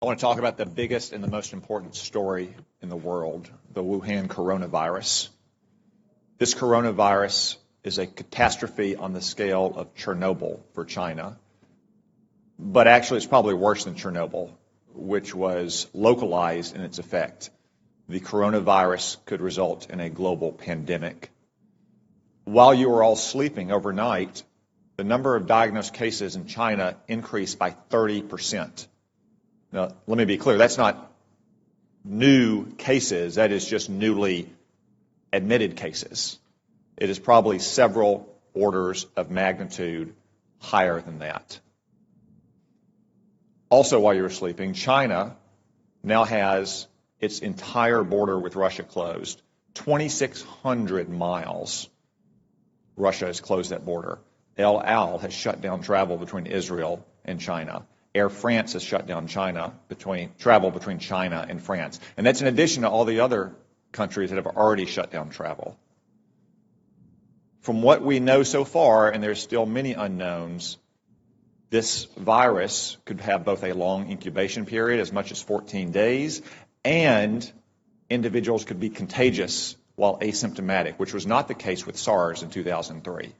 I want to talk about the biggest and the most important story in the world, the Wuhan coronavirus. This coronavirus is a catastrophe on the scale of Chernobyl for China, but actually it's probably worse than Chernobyl, which was localized in its effect. The coronavirus could result in a global pandemic. While you were all sleeping overnight, the number of diagnosed cases in China increased by 30%. Now, let me be clear, that's not new cases, that is just newly admitted cases. It is probably several orders of magnitude higher than that. Also, while you were sleeping, China now has its entire border with Russia closed. 2,600 miles, Russia has closed that border. El Al has shut down travel between Israel and China. Air France has shut down travel between China and France. And that's in addition to all the other countries that have already shut down travel. From what we know so far, and there's still many unknowns, this virus could have both a long incubation period, as much as 14 days, and individuals could be contagious while asymptomatic, which was not the case with SARS in 2003.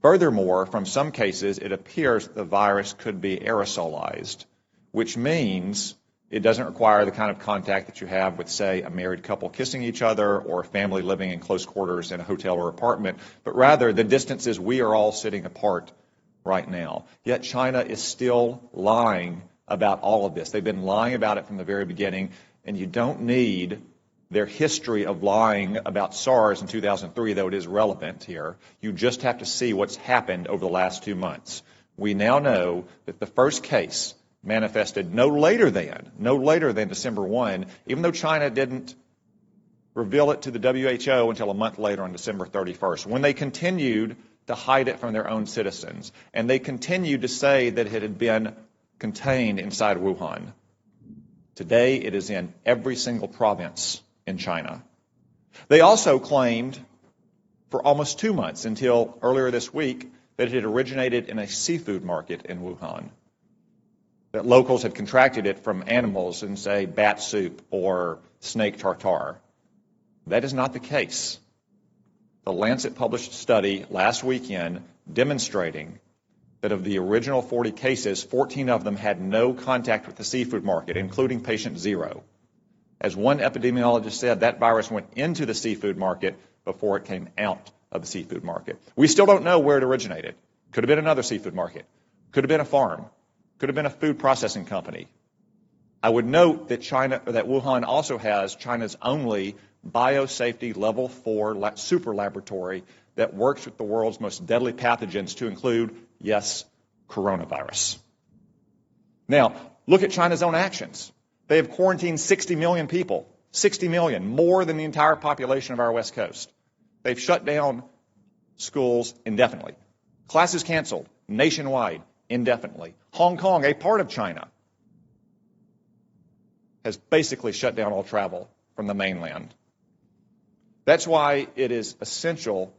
Furthermore, from some cases, it appears that the virus could be aerosolized, which means it doesn't require the kind of contact that you have with, say, a married couple kissing each other or a family living in close quarters in a hotel or apartment, but rather the distances we are all sitting apart right now. Yet China is still lying about all of this. They've been lying about it from the very beginning, and you don't need their history of lying about SARS in 2003, though it is relevant here. You just have to see what's happened over the last 2 months. We now know that the first case manifested no later than December 1, even though China didn't reveal it to the WHO until a month later on December 31st, when they continued to hide it from their own citizens. And they continued to say that it had been contained inside Wuhan. Today, it is in every single province in China. They also claimed for almost 2 months, until earlier this week, that it had originated in a seafood market in Wuhan, that locals had contracted it from animals in, say, bat soup or snake tartare. That is not the case. The Lancet published a study last weekend demonstrating that of the original 40 cases, 14 of them had no contact with the seafood market, including patient 0. As one epidemiologist said, that virus went into the seafood market before it came out of the seafood market. We still don't know where it originated. Could have been another seafood market. Could have been a farm. Could have been a food processing company. I would note that Wuhan also has China's only biosafety level 4 super laboratory that works with the world's most deadly pathogens, to include, yes, coronavirus. Now, look at China's own actions. They have quarantined 60 million people, 60 million, more than the entire population of our West Coast. They've shut down schools indefinitely. Classes canceled nationwide indefinitely. Hong Kong, a part of China, has basically shut down all travel from the mainland. That's why it is essential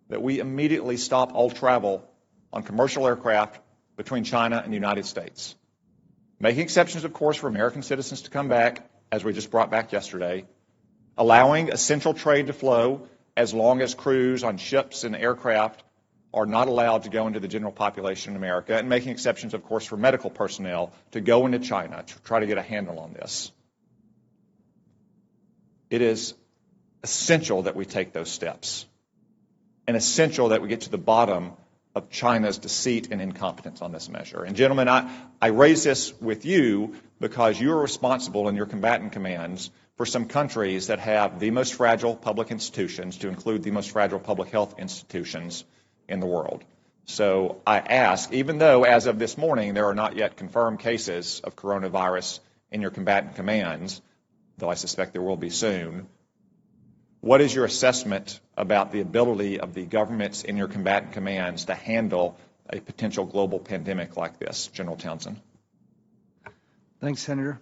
that we immediately stop all travel on commercial aircraft between China and the United States. Making exceptions, of course, for American citizens to come back, as we just brought back yesterday. Allowing essential trade to flow as long as crews on ships and aircraft are not allowed to go into the general population in America. And making exceptions, of course, for medical personnel to go into China to try to get a handle on this. It is essential that we take those steps. And essential that we get to the bottom of China's deceit and incompetence on this measure. And gentlemen, I raise this with you because you are responsible in your combatant commands for some countries that have the most fragile public institutions, to include the most fragile public health institutions in the world. So I ask, even though as of this morning there are not yet confirmed cases of coronavirus in your combatant commands, though I suspect there will be soon, what is your assessment about the ability of the governments in your combatant commands to handle a potential global pandemic like this? General Townsend. Thanks, Senator.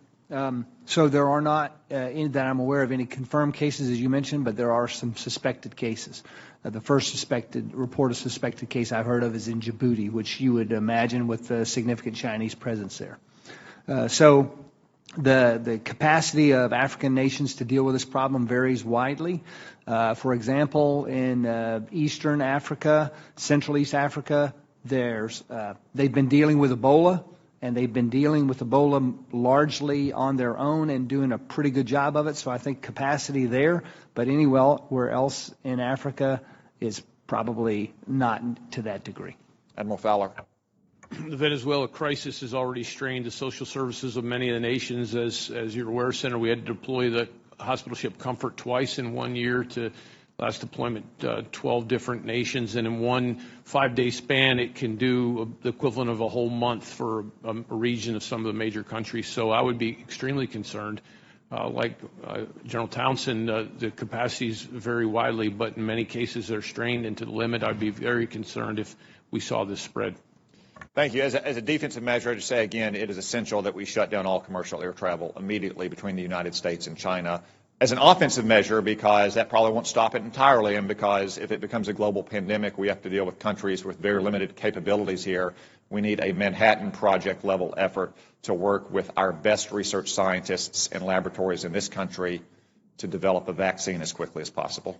So there are not, that I'm aware of, any confirmed cases, as you mentioned, but there are some suspected cases. The first report of suspected case I've heard of is in Djibouti, which you would imagine with a significant Chinese presence there. So the capacity of African nations to deal with this problem varies widely. For example, in Eastern Africa, Central East Africa, they've been dealing with Ebola, and they've been dealing with Ebola largely on their own and doing a pretty good job of it. So I think capacity there, but anywhere else in Africa is probably not to that degree. Admiral Fowler. The Venezuela crisis has already strained the social services of many of the nations. As you're aware, Senator, we had to deploy the hospital ship Comfort twice in 1 year to last deployment 12 different nations, and in one 5-day span it can do the equivalent of a whole month for a region of some of the major countries. So I would be extremely concerned. Like General Townsend, the capacities vary widely, but in many cases they're strained into the limit. I'd be very concerned if we saw this spread. Thank you. As a defensive measure, to say again, it is essential that we shut down all commercial air travel immediately between the United States and China. As an offensive measure, because that probably won't stop it entirely, and because if it becomes a global pandemic, we have to deal with countries with very limited capabilities here. We need a Manhattan Project level effort to work with our best research scientists and laboratories in this country to develop a vaccine as quickly as possible.